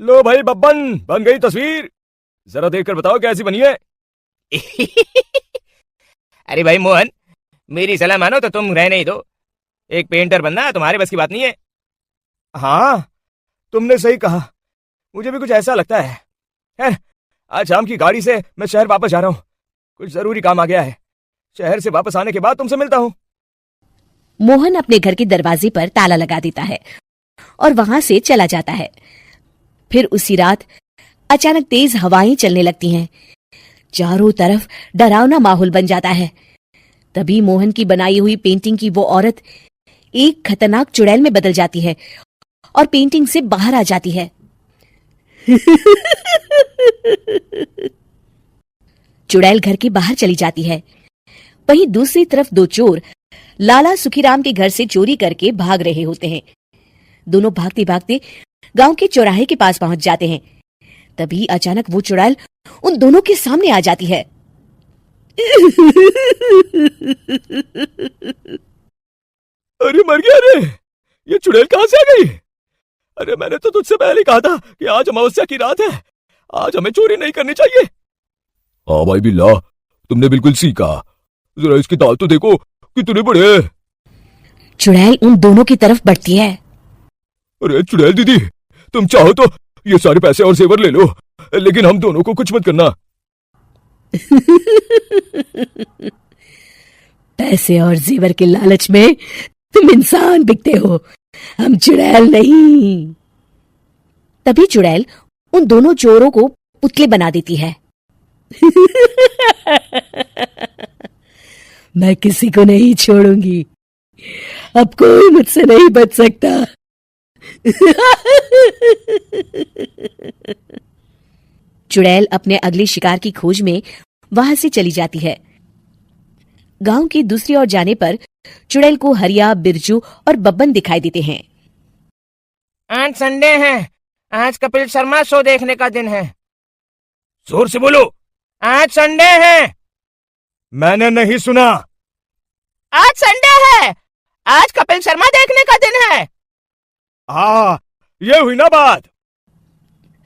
लो भाई बब्बन, बन गई तस्वीर। जरा देखकर बताओ कैसी बनी है। अरे भाई मोहन, मेरी सलाह मानो तो तुम रहने ही दो। एक पेंटर बनना तुम्हारे बस की बात नहीं है। हाँ, तुमने सही कहा, मुझे भी कुछ ऐसा लगता है। खैर, आज शाम की गाड़ी से मैं शहर वापस जा रहा हूँ। कुछ जरूरी काम आ गया है। शहर से वापस आने के बाद तुमसे मिलता हूँ। मोहन अपने घर के दरवाजे पर ताला लगा देता है और वहां से चला जाता है। फिर उसी रात अचानक तेज हवाएं चलने लगती हैं। चारों तरफ डरावना माहौल बन जाता है। तभी मोहन की बनाई हुई पेंटिंग की वो औरत एक खतरनाक चुड़ैल में बदल जाती है और पेंटिंग से बाहर आ जाती है। चुड़ैल घर के बाहर चली जाती है। वहीं दूसरी तरफ दो चोर लाला सुखीराम के घर से चोरी करके भाग रहे होते हैं। दोनों भागते भागते गांव के चौराहे के पास पहुंच जाते हैं। तभी अचानक वो चुड़ैल उन दोनों के सामने आ जाती है। अरे मर गया रे, ये चुड़ैल कहां से आ गई? अरे मैंने तो तुझसे पहले कहा था कि आज अमावस्या की रात है, आज हमें चोरी नहीं करनी चाहिए। हाँ भाई बिल्ला, तुमने बिल्कुल सही कहा। जरा इसके दांत तो देखो कितने बड़े हैं। चुड़ैल उन दोनों की तरफ बढ़ती है। अरे चुड़ैल दीदी, तुम चाहो तो ये सारे पैसे और जेवर ले लो, लेकिन हम दोनों को कुछ मत करना। पैसे और जेवर के लालच में तुम इंसान बिकते हो, हम चुड़ैल नहीं। तभी चुड़ैल उन दोनों चोरों को पुतले बना देती है। मैं किसी को नहीं छोड़ूंगी, अब कोई मुझसे नहीं बच सकता। चुड़ैल अपने अगले शिकार की खोज में वहां से चली जाती है। गांव की दूसरी ओर जाने पर चुड़ैल को हरिया, बिरजू और बब्बन दिखाई देते हैं। आज संडे है, आज कपिल शर्मा शो देखने का दिन है। जोर से बोलो। आज संडे है। मैंने नहीं सुना। आज संडे है, आज कपिल शर्मा देखने का दिन है। हाँ, ये हुई ना बात।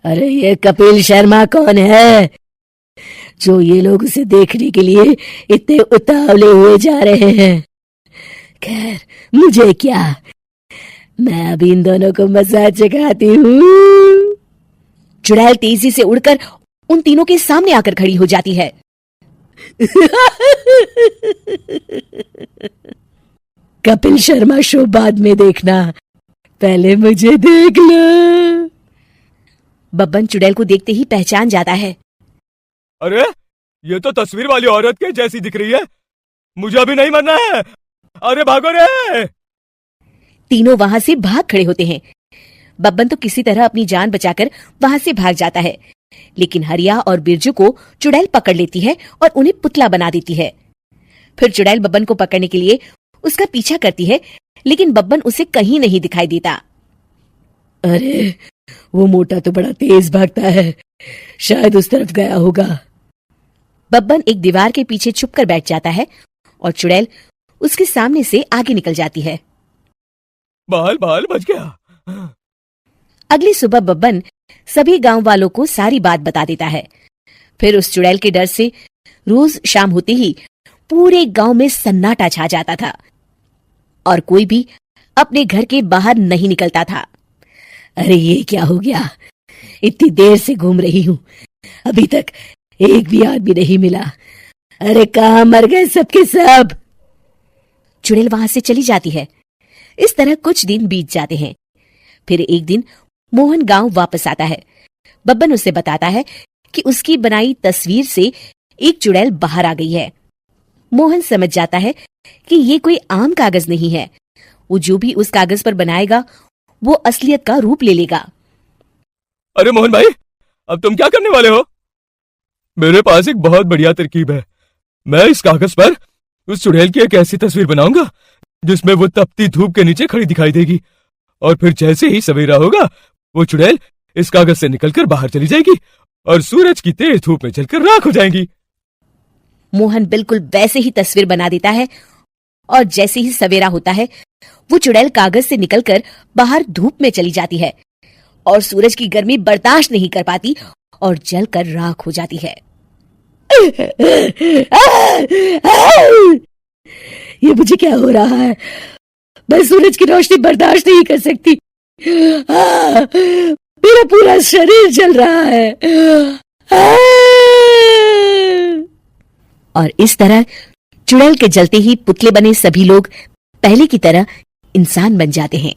अरे ये कपिल शर्मा कौन है जो ये लोग उसे देखने के लिए इतने उतावले हुए जा रहे हैं? खैर मुझे क्या, मैं अभी इन दोनों को मजा चखाती हूँ। चुड़ैल तेजी से उड़कर उन तीनों के सामने आकर खड़ी हो जाती है। कपिल शर्मा शो बाद में देखना, पहले मुझे देख लो। बब्बन चुड़ैल को देखते ही पहचान जाता है। अरे ये तो तस्वीर वाली औरत के जैसी दिख रही है, मुझे अभी नहीं मरना है। अरे भागो रे। तीनों वहां से भाग खड़े होते हैं। बब्बन तो किसी तरह अपनी जान बचाकर वहां से भाग जाता है, लेकिन हरिया और बिरजू को चुड़ैल पकड़ लेती है और उन्हें पुतला बना देती है। फिर चुड़ैल बब्बन को पकड़ने के लिए उसका पीछा करती है, लेकिन बब्बन उसे कहीं नहीं दिखाई देता। अरे वो मोटा तो बड़ा तेज भागता है, शायद उस तरफ गया होगा। बब्बन एक दीवार के पीछे छुपकर बैठ जाता है और चुड़ैल उसके सामने से आगे निकल जाती है। बाल बाल बच गया। अगली सुबह बब्बन सभी गांव वालों को सारी बात बता देता है। फिर उस चुड़ैल के डर से रोज शाम होते ही पूरे गांव में सन्नाटा छा जाता था और कोई भी अपने घर के बाहर नहीं निकलता था। अरे ये क्या हो गया, इतनी देर से घूम रही हूँ, अभी तक एक भी आदमी नहीं मिला। अरे कहाँ मर गए सबके सब। चुड़ैल वहां से चली जाती है। इस तरह कुछ दिन बीत जाते हैं। फिर एक दिन मोहन गांव वापस आता है। बब्बन उसे बताता है कि उसकी बनाई तस्वीर से एक चुड़ैल बाहर आ गई है। मोहन समझ जाता है कि ये कोई आम कागज नहीं है, वो जो भी उस कागज पर बनाएगा वो असलियत का रूप ले लेगा। अरे मोहन भाई, अब तुम क्या करने वाले हो? मेरे पास एक बहुत बढ़िया तरकीब है। मैं इस कागज पर उस चुड़ैल की एक ऐसी तस्वीर बनाऊंगा जिसमें वो तपती धूप के नीचे खड़ी दिखाई देगी, और फिर जैसे ही सवेरा होगा वो चुड़ैल इस कागज से निकलकर बाहर चली जाएगी और सूरज की तेज धूप में जलकर राख हो जाएंगी। मोहन बिल्कुल वैसे ही तस्वीर बना देता है और जैसे ही सवेरा होता है वो चुड़ैल कागज से निकलकर बाहर धूप में चली जाती है। और सूरज की गर्मी बर्दाश्त नहीं कर पाती और जलकर राख हो जाती है। ये मुझे क्या हो रहा है? मैं सूरज की रोशनी बर्दाश्त नहीं कर सकती। मेरा पूरा शरीर जल रहा है। और इस तरह चुड़ैल के जलते ही पुतले बने सभी लोग पहले की तरह इंसान बन जाते हैं।